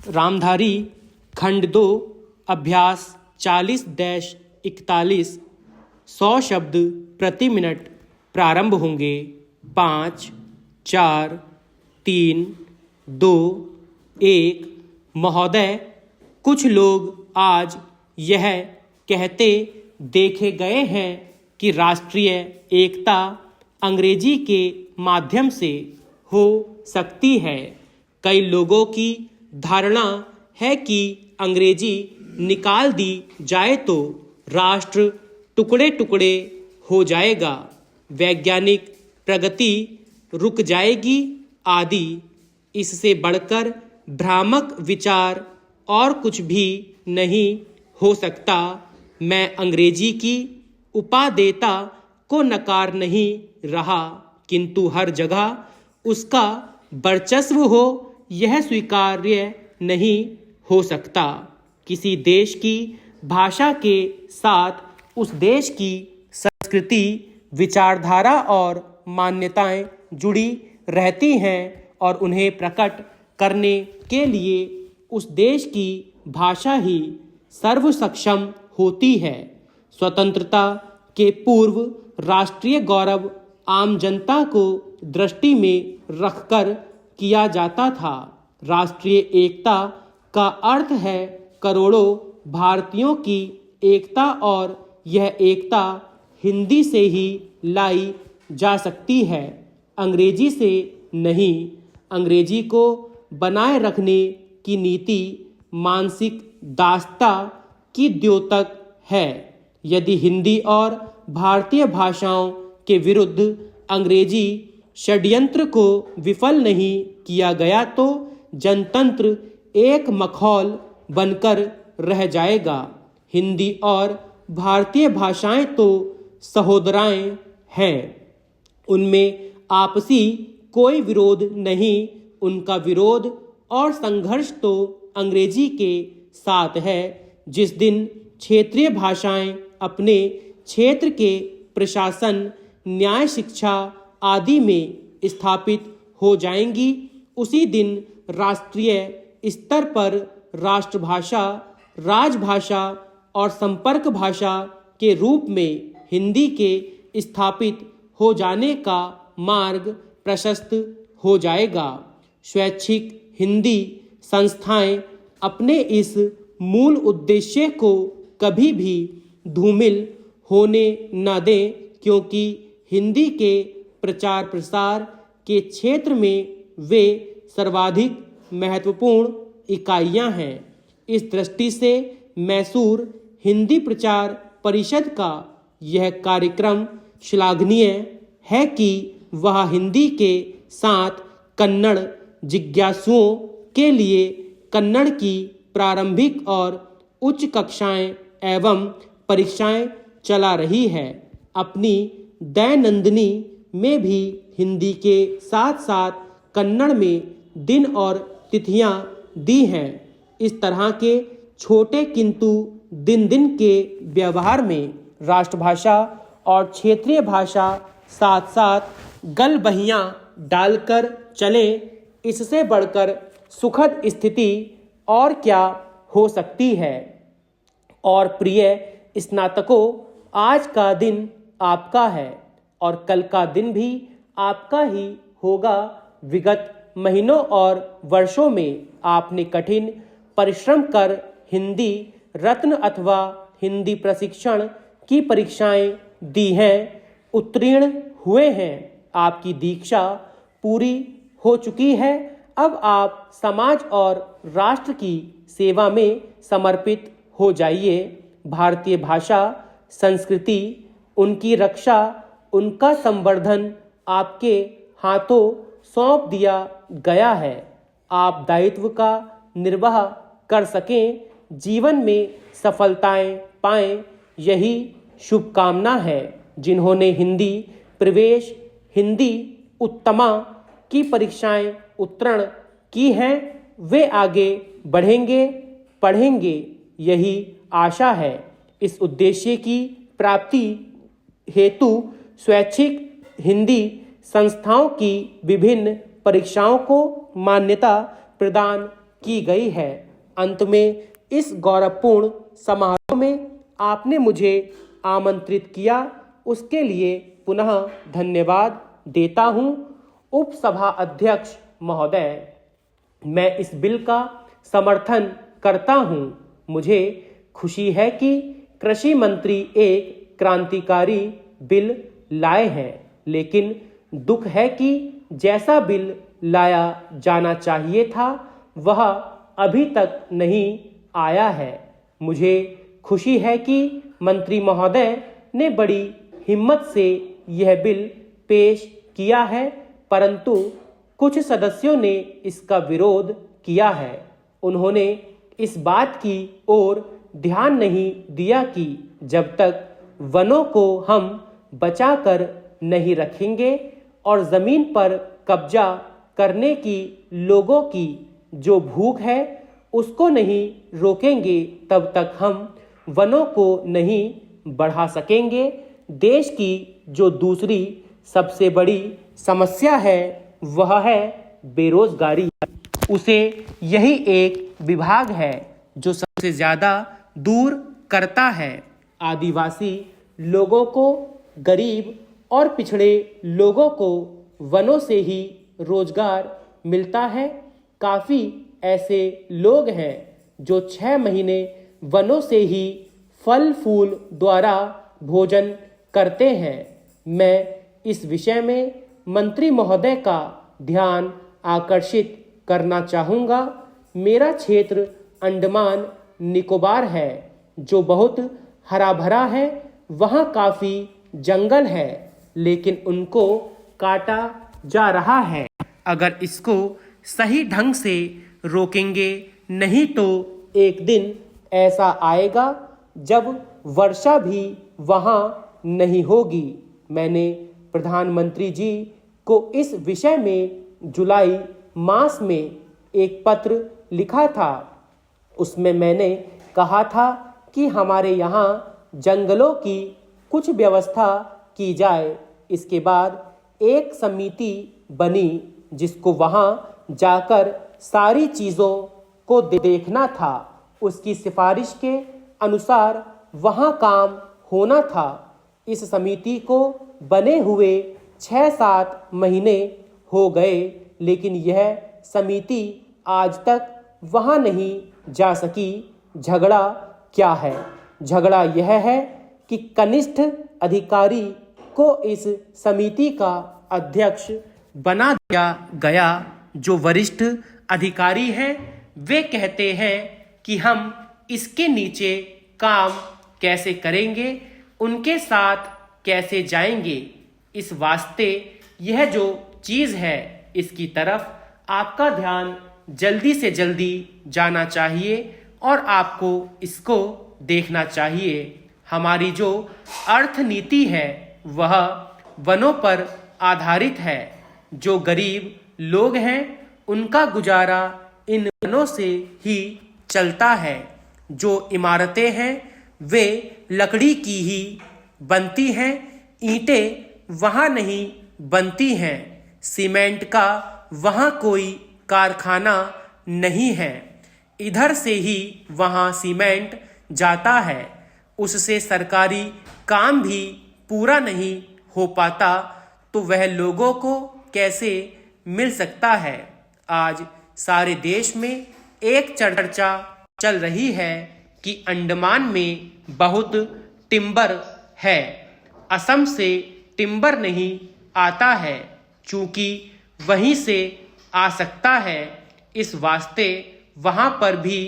रामधारी खंड 2 अभ्यास 40-41 100 शब्द प्रति मिनट प्रारंभ होंगे। 5, 4, 3, 2, 1। महोदय, कुछ लोग आज यह कहते देखे गए हैं कि राष्ट्रीय एकता अंग्रेजी के माध्यम से हो सकती है। कई लोगों की धारणा है कि अंग्रेजी निकाल दी जाए तो राष्ट्र टुकड़े टुकड़े हो जाएगा, वैज्ञानिक प्रगति रुक जाएगी आदि। इससे बढ़कर भ्रामक विचार और कुछ भी नहीं हो सकता। मैं अंग्रेजी की उपादेयता को नकार नहीं रहा, किंतु हर जगह उसका वर्चस्व हो यह स्वीकार्य नहीं हो सकता। किसी देश की भाषा के साथ उस देश की संस्कृति, विचारधारा और मान्यताएं जुड़ी रहती हैं और उन्हें प्रकट करने के लिए उस देश की भाषा ही सर्वसक्षम होती है। स्वतंत्रता के पूर्व राष्ट्रीय गौरव आम जनता को दृष्टि में रखकर किया जाता था। राष्ट्रीय एकता का अर्थ है करोड़ों भारतीयों की एकता, और यह एकता हिंदी से ही लाई जा सकती है, अंग्रेजी से नहीं। अंग्रेजी को बनाए रखने की नीति मानसिक दासता की द्योतक है। यदि हिंदी और भारतीय भाषाओं के विरुद्ध अंग्रेजी षड्यंत्र को विफल नहीं किया गया तो जनतंत्र एक मखौल बनकर रह जाएगा। हिंदी और भारतीय भाषाएं तो सहोदराएं हैं, उनमें आपसी कोई विरोध नहीं। उनका विरोध और संघर्ष तो अंग्रेजी के साथ है। जिस दिन क्षेत्रीय भाषाएं अपने क्षेत्र के प्रशासन, न्याय, शिक्षा आदि में स्थापित हो जाएंगी, उसी दिन राष्ट्रीय स्तर पर राष्ट्रभाषा, राजभाषा और संपर्क भाषा के रूप में हिंदी के स्थापित हो जाने का मार्ग प्रशस्त हो जाएगा। स्वैच्छिक हिंदी संस्थाएं अपने इस मूल उद्देश्य को कभी भी धूमिल होने न दें, क्योंकि हिंदी के प्रचार प्रसार के क्षेत्र में वे सर्वाधिक महत्वपूर्ण इकाइयां हैं। इस दृष्टि से मैसूर हिंदी प्रचार परिषद का यह कार्यक्रम श्लाघनीय है कि वह हिंदी के साथ कन्नड़ जिज्ञासुओं के लिए कन्नड़ की प्रारंभिक और उच्च कक्षाएं एवं परीक्षाएं चला रही है। अपनी दैनंदिनी में भी हिंदी के साथ साथ कन्नड़ में दिन और तिथियां दी हैं। इस तरह के छोटे किंतु दिन दिन के व्यवहार में राष्ट्रभाषा और क्षेत्रीय भाषा साथ साथ गलबहियां डालकर चले, इससे बढ़कर सुखद स्थिति और क्या हो सकती है। और प्रिय स्नातकों, आज का दिन आपका है और कल का दिन भी आपका ही होगा। विगत महीनों और वर्षों में आपने कठिन परिश्रम कर हिंदी रत्न अथवा हिंदी प्रशिक्षण की परीक्षाएं दी हैं, उत्तीर्ण हुए हैं। आपकी दीक्षा पूरी हो चुकी है। अब आप समाज और राष्ट्र की सेवा में समर्पित हो जाइए। भारतीय भाषा, संस्कृति, उनकी रक्षा, उनका संवर्धन आपके हाथों सौंप दिया गया है। आप दायित्व का निर्वाह कर सकें, जीवन में सफलताएं पाएं, यही शुभकामना है। जिन्होंने हिंदी प्रवेश, हिंदी उत्तमा की परीक्षाएं उत्तीर्ण की हैं, वे आगे बढ़ेंगे, पढ़ेंगे, यही आशा है। इस उद्देश्य की प्राप्ति हेतु स्वैच्छिक हिंदी संस्थाओं की विभिन्न परीक्षाओं को मान्यता प्रदान की गई है। अंत में इस गौरवपूर्ण समारोह में आपने मुझे आमंत्रित किया, उसके लिए पुनः धन्यवाद देता हूँ। उपसभा अध्यक्ष महोदय, मैं इस बिल का समर्थन करता हूँ। मुझे खुशी है कि कृषि मंत्री एक क्रांतिकारी बिल लाए हैं, लेकिन दुख है कि जैसा बिल लाया जाना चाहिए था वह अभी तक नहीं आया है। मुझे खुशी है कि मंत्री महोदय ने बड़ी हिम्मत से यह बिल पेश किया है, परंतु कुछ सदस्यों ने इसका विरोध किया है। उन्होंने इस बात की ओर ध्यान नहीं दिया कि जब तक वनों को हम बचाकर नहीं रखेंगे और जमीन पर कब्जा करने की लोगों की जो भूख है उसको नहीं रोकेंगे, तब तक हम वनों को नहीं बढ़ा सकेंगे। देश की जो दूसरी सबसे बड़ी समस्या है वह है बेरोजगारी। उसे यही एक विभाग है जो सबसे ज्यादा दूर करता है। आदिवासी लोगों को, गरीब और पिछड़े लोगों को वनों से ही रोजगार मिलता है। काफी ऐसे लोग हैं जो 6 महीने वनों से ही फल फूल द्वारा भोजन करते हैं। मैं इस विषय में मंत्री महोदय का ध्यान आकर्षित करना चाहूँगा। मेरा क्षेत्र अंडमान निकोबार है जो बहुत हरा भरा है। वहाँ काफ़ी जंगल है, लेकिन उनको काटा जा रहा है। अगर इसको सही ढंग से रोकेंगे नहीं तो एक दिन ऐसा आएगा जब वर्षा भी वहाँ नहीं होगी। मैंने प्रधानमंत्री जी को इस विषय में जुलाई मास में एक पत्र लिखा था। उसमें मैंने कहा था कि हमारे यहाँ जंगलों की कुछ व्यवस्था की जाए। इसके बाद एक समिति बनी जिसको वहाँ जाकर सारी चीज़ों को देखना था। उसकी सिफारिश के अनुसार वहाँ काम होना था। इस समिति को बने हुए 6-7 महीने हो गए, लेकिन यह समिति आज तक वहाँ नहीं जा सकी। झगड़ा क्या है? झगड़ा यह है कि कनिष्ठ अधिकारी को इस समिति का अध्यक्ष बना दिया गया। जो वरिष्ठ अधिकारी हैं वे कहते हैं कि हम इसके नीचे काम कैसे करेंगे, उनके साथ कैसे जाएंगे। इस वास्ते यह जो चीज़ है इसकी तरफ आपका ध्यान जल्दी से जल्दी जाना चाहिए और आपको इसको देखना चाहिए। हमारी जो अर्थनीति है वह वनों पर आधारित है। जो गरीब लोग हैं उनका गुजारा इन वनों से ही चलता है। जो इमारतें हैं वे लकड़ी की ही बनती हैं, ईंटें वहाँ नहीं बनती हैं, सीमेंट का वहाँ कोई कारखाना नहीं है। इधर से ही वहाँ सीमेंट जाता है, उससे सरकारी काम भी पूरा नहीं हो पाता, तो वह लोगों को कैसे मिल सकता है। आज सारे देश में एक चर्चा चल रही है कि अंडमान में बहुत टिम्बर है, असम से टिम्बर नहीं आता है, चूंकि वहीं से आ सकता है, इस वास्ते वहाँ पर भी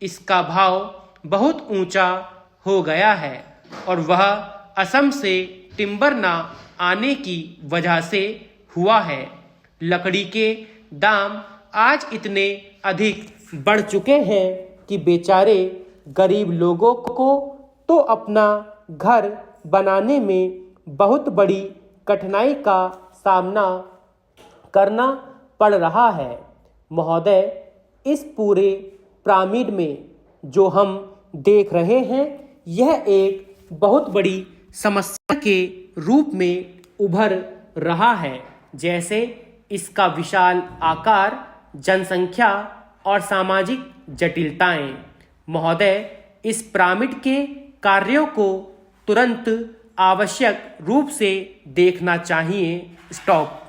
इसका भाव बहुत ऊंचा हो गया है और वह असम से टिम्बर ना आने की वजह से हुआ है। लकड़ी के दाम आज इतने अधिक बढ़ चुके हैं कि बेचारे गरीब लोगों को तो अपना घर बनाने में बहुत बड़ी कठिनाई का सामना करना पड़ रहा है। महोदय, इस पूरे पिरामिड में जो हम देख रहे हैं यह एक बहुत बड़ी समस्या के रूप में उभर रहा है। जैसे इसका विशाल आकार, जनसंख्या और सामाजिक जटिलताएं। महोदय, इस पिरामिड के कार्यों को तुरंत आवश्यक रूप से देखना चाहिए। स्टॉप।